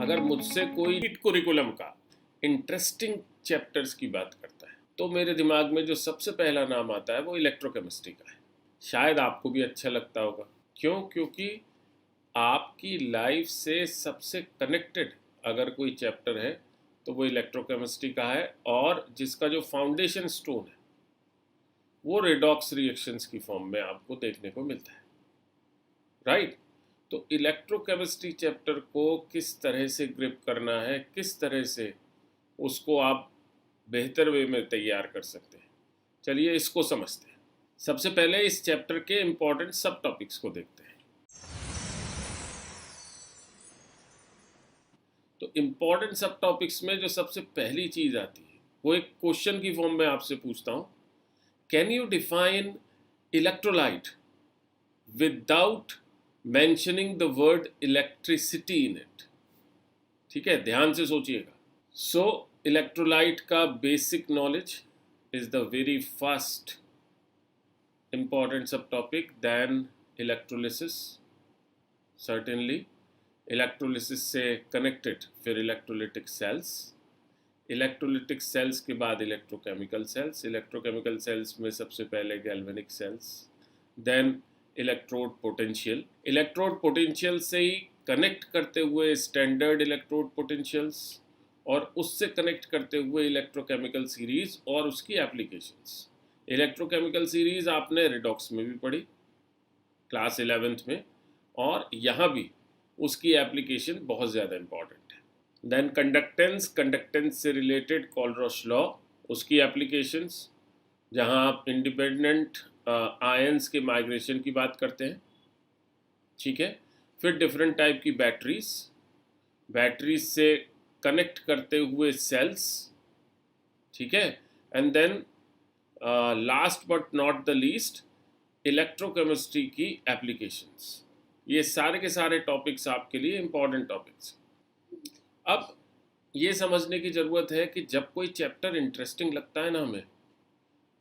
अगर मुझसे कोई करिकुलम का इंटरेस्टिंग चैप्टर्स की बात करता है तो मेरे दिमाग में जो सबसे पहला नाम आता है वो इलेक्ट्रोकेमिस्ट्री का है। शायद आपको भी अच्छा लगता होगा। क्यों? क्योंकि आपकी लाइफ से सबसे कनेक्टेड अगर कोई चैप्टर है तो वो इलेक्ट्रोकेमिस्ट्री का है, और जिसका जो फाउंडेशन स्टोन है वो रेडॉक्स रिएक्शंस की फॉर्म में आपको देखने को मिलता है। राइट? तो इलेक्ट्रोकेमिस्ट्री चैप्टर को किस तरह से ग्रिप करना है, किस तरह से उसको आप बेहतर वे में तैयार कर सकते हैं, चलिए इसको समझते हैं। सबसे पहले इस चैप्टर के इंपॉर्टेंट सब टॉपिक्स को देखते हैं। तो इंपॉर्टेंट सब टॉपिक्स में जो सबसे पहली चीज आती है वो एक क्वेश्चन की फॉर्म में आपसे पूछता हूं, can you define electrolyte without mentioning the word electricity in it? ठीक है, ध्यान से सोचिएगा। सो इलेक्ट्रोलाइट का basic knowledge is the very first important subtopic, then electrolysis certainly। Electrolysis से कनेक्टेड फिर इलेक्ट्रोलिटिक सेल्स, इलेक्ट्रोलिटिक सेल्स के बाद इलेक्ट्रोकेमिकल सेल्स, इलेक्ट्रोकेमिकल सेल्स में सबसे पहले galvanic cells, then electrode potential, electrode potential से ही कनेक्ट करते हुए स्टैंडर्ड इलेक्ट्रोड पोटेंशियल्स, और उससे कनेक्ट करते हुए इलेक्ट्रोकेमिकल सीरीज और उसकी एप्लीकेशंस। इलेक्ट्रोकेमिकल सीरीज आपने रिडॉक्स में भी पढ़ी क्लास 11th में, और यहाँ भी उसकी एप्लीकेशन बहुत ज़्यादा इंपॉर्टेंट है। देन कंडक्टेंस, कंडक्टेंस से रिलेटेड कोलरॉश लॉ, उसकी एप्लीकेशंस, जहाँ आप इंडिपेंडेंट आयंस के माइग्रेशन की बात करते हैं। ठीक है, फिर डिफरेंट टाइप की बैटरीज, बैटरीज से कनेक्ट करते हुए सेल्स। ठीक है, and then last but not the least electrochemistry की एप्लीकेशंस। ये सारे के सारे टॉपिक्स आपके लिए इंपॉर्टेंट टॉपिक्स। अब ये समझने की ज़रूरत है कि जब कोई चैप्टर इंटरेस्टिंग लगता है ना हमें,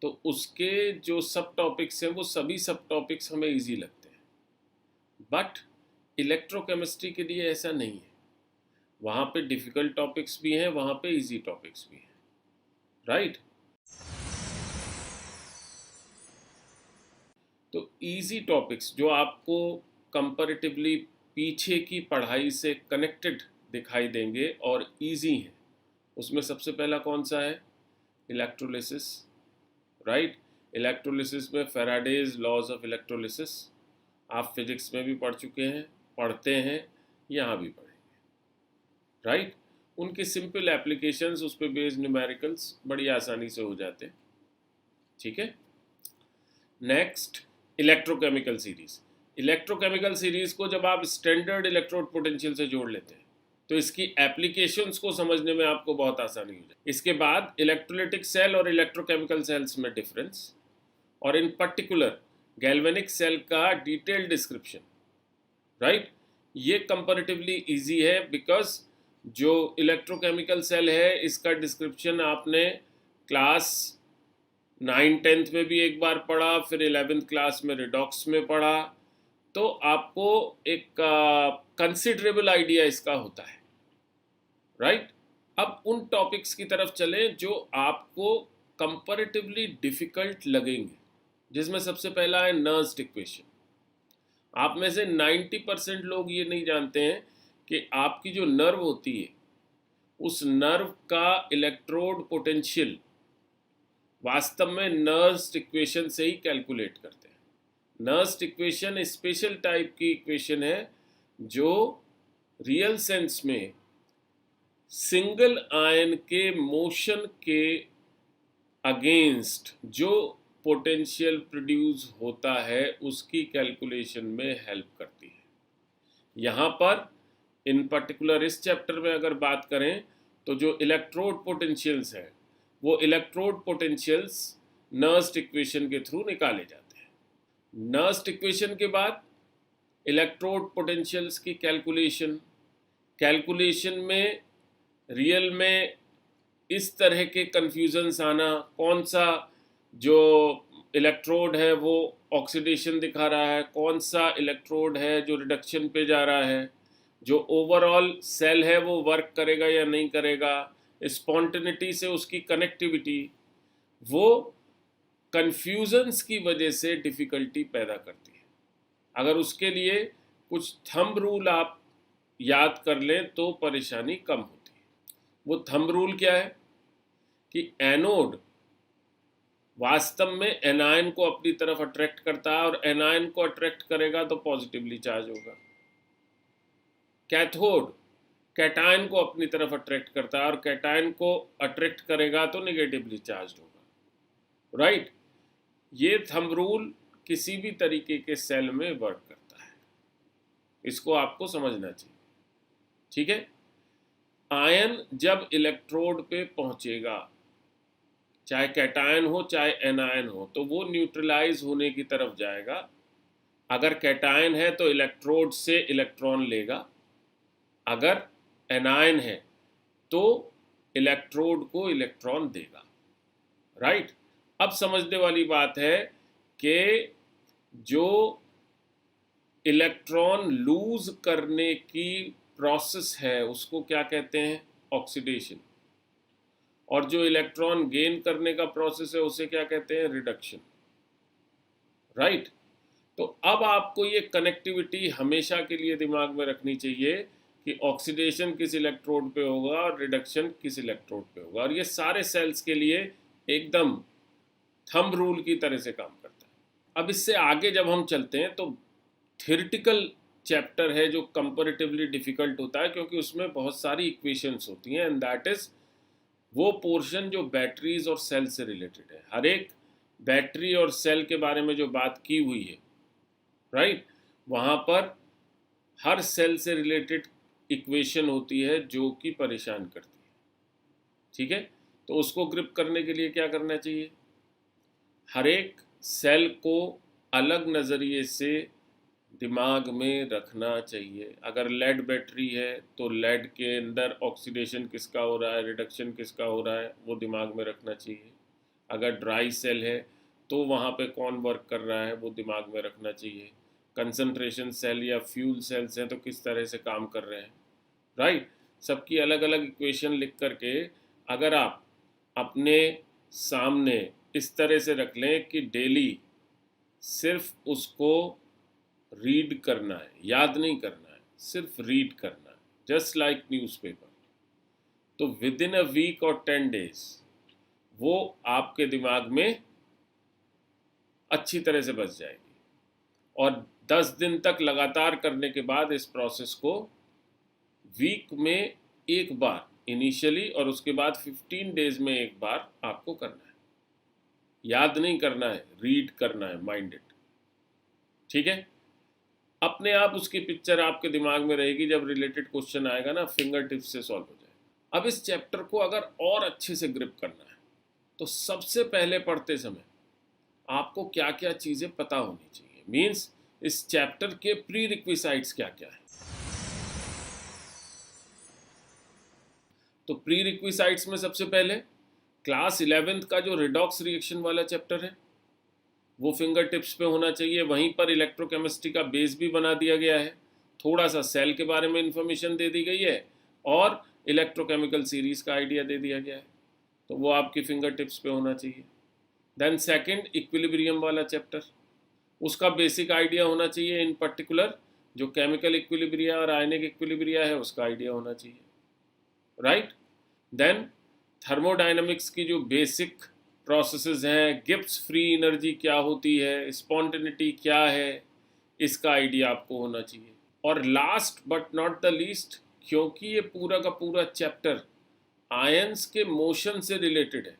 तो उसके जो सब टॉपिक्स हैं वो सभी सब टॉपिक्स हमें इजी लगते हैं। बट इलेक्ट्रोकेमिस्ट्री के लिए ऐसा नहीं है। वहाँ पे डिफ़िकल्ट टॉपिक्स भी हैं, वहाँ पे इजी टॉपिक्स भी हैं। राइट? तो इजी टॉपिक्स जो आपको कंपैरेटिवली पीछे की पढ़ाई से कनेक्टेड दिखाई देंगे और इजी हैं, उसमें सबसे पहला कौन सा है? इलेक्ट्रोलिसिस। राइट? इलेक्ट्रोलिसिस में फैराडेज लॉज ऑफ इलेक्ट्रोलिसिस आप फिजिक्स में भी पढ़ चुके हैं, पढ़ते हैं, यहाँ भी पढ़ेंगे। राइट? उनके सिंपल एप्लीकेशंस, उस पर बेस्ड न्यूमेरिकल्स बड़ी आसानी से हो जाते हैं। ठीक है, next electrochemical series. Electrochemical series को जब आप स्टैंडर्ड इलेक्ट्रोड पोटेंशियल से जोड़ लेते हैं तो इसकी एप्लीकेशंस को समझने में आपको बहुत आसानी हो जाए। इसके बाद इलेक्ट्रोलिटिक सेल और इलेक्ट्रोकेमिकल सेल्स में डिफरेंस, और इन पर्टिकुलर गैल्वेनिक सेल का डिटेल्ड डिस्क्रिप्शन। राइट? ये कंपैरेटिवली इजी है बिकॉज जो इलेक्ट्रोकेमिकल सेल है इसका डिस्क्रिप्शन आपने क्लास 9-10th में भी एक बार पढ़ा, फिर 11th क्लास में रिडॉक्स में पढ़ा, तो आपको एक कंसिडरेबल आइडिया इसका होता है। राइट? अब उन टॉपिक्स की तरफ चलें जो आपको कंपैरेटिवली डिफिकल्ट लगेंगे, जिसमें सबसे पहला है नर्व्स इक्वेशन। आप में से 90% लोग ये नहीं जानते हैं कि आपकी जो नर्व होती है उस नर्व का इलेक्ट्रोड पोटेंशियल वास्तव में नर्व्स इक्वेशन से ही कैलकुलेट करते हैं। नर्व्स इक्वेशन स्पेशल टाइप की इक्वेशन है जो रियल सेंस में सिंगल आयन के मोशन के अगेंस्ट जो पोटेंशियल प्रोड्यूस होता है उसकी कैलकुलेशन में हेल्प करती है। यहाँ पर इन पर्टिकुलर इस चैप्टर में अगर बात करें तो जो इलेक्ट्रोड पोटेंशियल्स हैं वो इलेक्ट्रोड पोटेंशियल्स नर्व्स इक्वेशन के थ्रू निकाले जाते हैं। नर्व्स इक्वेशन के बाद इलेक्ट्रोड पोटेंशियल्स की कैलकुलेशन, कैलकुलेशन में रियल में इस तरह के कन्फ्यूजन्स आना, कौन सा जो इलेक्ट्रोड है वो ऑक्सीडेशन दिखा रहा है, कौन सा इलेक्ट्रोड है जो रिडक्शन पे जा रहा है, जो ओवरऑल सेल है वो वर्क करेगा या नहीं करेगा, स्पॉन्टेनिटी से उसकी कनेक्टिविटी, वो कन्फ्यूजन्स की वजह से डिफ़िकल्टी पैदा करती है। अगर उसके लिए कुछ थंब रूल आप याद कर लें तो परेशानी कम होती है। वो थंब रूल क्या है कि एनोड वास्तव में एनायन को अपनी तरफ अट्रैक्ट करता है और एनायन को अट्रैक्ट करेगा तो पॉजिटिवली चार्ज होगा। कैथोड कैटायन को अपनी तरफ अट्रैक्ट करता है और कैटायन को अट्रैक्ट करेगा तो नेगेटिवली चार्ज होगा। राइट? ये थंब रूल किसी भी तरीके के सेल में वर्क करता है, इसको आपको समझना चाहिए। ठीक है? आयन जब इलेक्ट्रोड पे पहुंचेगा, चाहे कैटायन हो चाहे एनायन हो, तो वो न्यूट्रलाइज होने की तरफ जाएगा। अगर कैटायन है तो इलेक्ट्रोड से इलेक्ट्रॉन लेगा, अगर एनायन है तो इलेक्ट्रोड को इलेक्ट्रॉन देगा। राइट? अब समझने वाली बात है कि जो इलेक्ट्रॉन लूज करने की प्रोसेस है उसको क्या कहते हैं? ऑक्सीडेशन। और जो इलेक्ट्रॉन गेन करने का प्रोसेस है उसे क्या कहते हैं? रिडक्शन। राइट? तो अब आपको ये कनेक्टिविटी हमेशा के लिए दिमाग में रखनी चाहिए कि ऑक्सीडेशन किस इलेक्ट्रोड पे होगा और रिडक्शन किस इलेक्ट्रोड पे होगा, और ये सारे सेल्स के लिए एकदम थंब रूल की तरह से काम करता है। अब इससे आगे जब हम चलते हैं तो थ्योरेटिकल चैप्टर है जो कंपैरेटिवली डिफिकल्ट होता है, क्योंकि उसमें बहुत सारी इक्वेशंस होती हैं, एंड दैट इज वो पोर्शन जो बैटरीज और सेल से रिलेटेड है। हर एक बैटरी और सेल के बारे में जो बात की हुई है, राइट, वहाँ पर हर सेल से रिलेटेड इक्वेशन होती है जो कि परेशान करती है। ठीक है? तो उसको ग्रिप करने के लिए क्या करना चाहिए? हर एक सेल को अलग नज़रिए से दिमाग में रखना चाहिए। अगर लेड बैटरी है तो लेड के अंदर ऑक्सीडेशन किसका हो रहा है, रिडक्शन किसका हो रहा है, वो दिमाग में रखना चाहिए। अगर ड्राई सेल है तो वहाँ पे कौन वर्क कर रहा है वो दिमाग में रखना चाहिए। कंसंट्रेशन सेल या फ्यूल सेल्स हैं तो किस तरह से काम कर रहे हैं। राइट? सबकी अलग अलग इक्वेशन लिख करके अगर आप अपने सामने इस तरह से रख लें कि डेली सिर्फ उसको रीड करना है, याद नहीं करना है, सिर्फ रीड करना है, जस्ट लाइक न्यूज़पेपर, तो विद इन अ वीक और 10 डेज वो आपके दिमाग में अच्छी तरह से बस जाएगी। और 10 दिन तक लगातार करने के बाद इस प्रोसेस को वीक में एक बार इनिशियली और उसके बाद 15 डेज में एक बार आपको करना है। याद नहीं करना है, रीड करना है, माइंड इट। ठीक है? अपने आप उसकी पिक्चर आपके दिमाग में रहेगी, जब रिलेटेड क्वेश्चन आएगा ना फिंगर टिप्स से सॉल्व हो जाएगा। अब इस चैप्टर को अगर और अच्छे से ग्रिप करना है तो सबसे पहले पढ़ते समय आपको क्या क्या चीज़ें पता होनी चाहिए, मीन्स इस चैप्टर के प्री रिक्विसाइट्स क्या क्या है। तो प्री रिक्विसाइट्स में सबसे पहले क्लास 11th का जो रिडॉक्स रिएक्शन वाला चैप्टर है वो फिंगर टिप्स पे होना चाहिए। वहीं पर इलेक्ट्रोकेमिस्ट्री का बेस भी बना दिया गया है, थोड़ा सा सेल के बारे में इंफॉर्मेशन दे दी गई है और इलेक्ट्रोकेमिकल सीरीज का आइडिया दे दिया गया है, तो वो आपकी फिंगर टिप्स पे होना चाहिए। देन सेकंड इक्विलिब्रियम वाला चैप्टर, उसका बेसिक आइडिया होना चाहिए। इन पर्टिकुलर जो केमिकल इक्विलिब्रिया और आयनिक इक्विलिब्रिया है उसका आइडिया होना चाहिए। राइट? देन थर्मोडाइनमिक्स की जो बेसिक प्रोसेसेस हैं, गिब्स फ्री एनर्जी क्या होती है, स्पॉन्टेनिटी क्या है, इसका आइडिया आपको होना चाहिए। और last but not the least, क्योंकि ये पूरा का पूरा चैप्टर आयंस के मोशन से रिलेटेड है,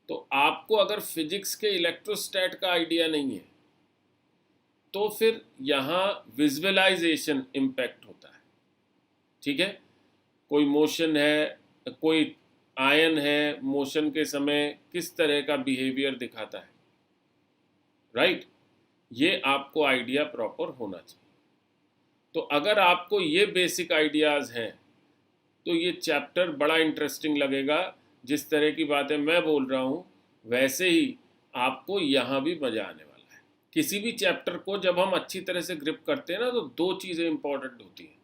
तो आपको अगर फिजिक्स के इलेक्ट्रोस्टैट का आइडिया नहीं है तो फिर यहाँ विजुअलाइजेशन इम्पैक्ट होता है। ठीक है? कोई मोशन है, कोई आयन है, मोशन के समय किस तरह का बिहेवियर दिखाता है। राइट? ये आपको आइडिया प्रॉपर होना चाहिए। तो अगर आपको ये बेसिक आइडियाज़ हैं तो ये चैप्टर बड़ा इंटरेस्टिंग लगेगा। जिस तरह की बातें मैं बोल रहा हूँ वैसे ही आपको यहाँ भी मज़ा आने वाला है। किसी भी चैप्टर को जब हम अच्छी तरह से ग्रिप करते हैं ना तो दो चीज़ें इंपॉर्टेंट होती हैं।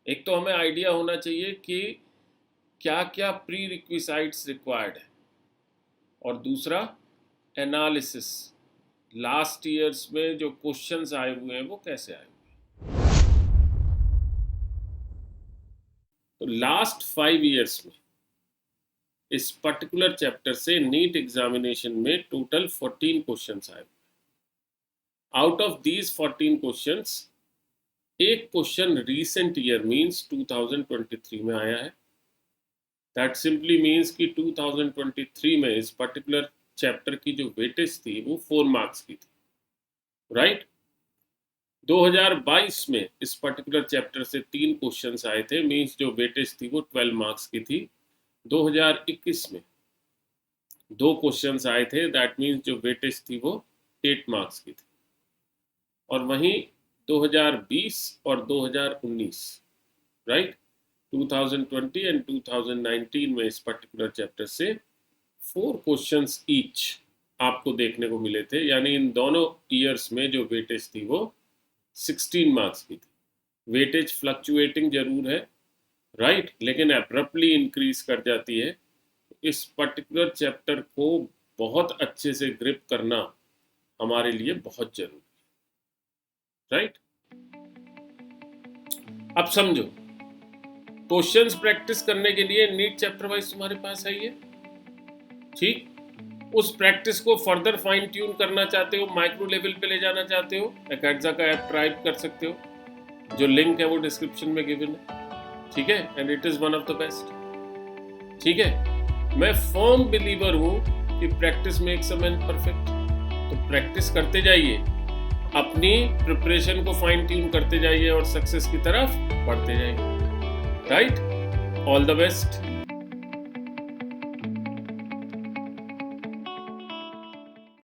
एक तो हमें आइडिया होना चाहिए कि क्या क्या प्री रिक्विसाइट्स रिक्वायर्ड है, और दूसरा एनालिसिस, लास्ट ईयर्स में जो क्वेश्चंस आए हुए हैं वो कैसे आए हुए हैं। तो लास्ट 5 ईयर्स में इस पर्टिकुलर चैप्टर से नीट एग्जामिनेशन में टोटल 14 क्वेश्चंस आए। आउट ऑफ दीज 14 क्वेश्चंस एक क्वेश्चन रीसेंट ईयर मींस 2023 में आया है। दैट सिंपली मींस कि 2023 में इस पर्टिकुलर चैप्टर की जो वेटेज थी वो 4 मार्क्स की थी, राइट। 2022 में इस पर्टिकुलर चैप्टर से 3 क्वेश्चंस आए थे, मींस जो वेटेज थी वो 12 मार्क्स की थी। 2021 में 2 क्वेश्चंस आए थे, दैट मींस जो वेटेज थी वो 8 मार्क्स की थी। और वहीं 2020 और 2019, राइट, 2020 एंड 2019 में इस पर्टिकुलर चैप्टर से 4 क्वेश्चंस ईच आपको देखने को मिले थे, यानी इन दोनों ईयर्स में जो वेटेज थी वो 16 मार्क्स की थी। वेटेज फ्लक्चुएटिंग जरूर है, राइट, लेकिन एब्रप्टली इंक्रीज कर जाती है। इस पर्टिकुलर चैप्टर को बहुत अच्छे से ग्रिप करना हमारे लिए बहुत जरूरी है, राइट। अब समझो, क्वेश्चंस प्रैक्टिस करने के लिए नीट चैप्टर वाइज तुम्हारे पास है ये, ठीक। उस प्रैक्टिस को फर्दर फाइन ट्यून करना चाहते हो, माइक्रो लेवल पे ले जाना चाहते हो, एकेडजा का ऐप ट्राई कर सकते हो, जो लिंक है वो डिस्क्रिप्शन में गिवन है, ठीक है। And it is one of the best, ठीक है। मैं फर्म बिलीवर हूं कि practice makes a man perfect. तो प्रैक्टिस करते जाइए, अपनी प्रिपरेशन को फाइन ट्यून करते जाइए और सक्सेस की तरफ बढ़ते जाइए, राइट। All the best.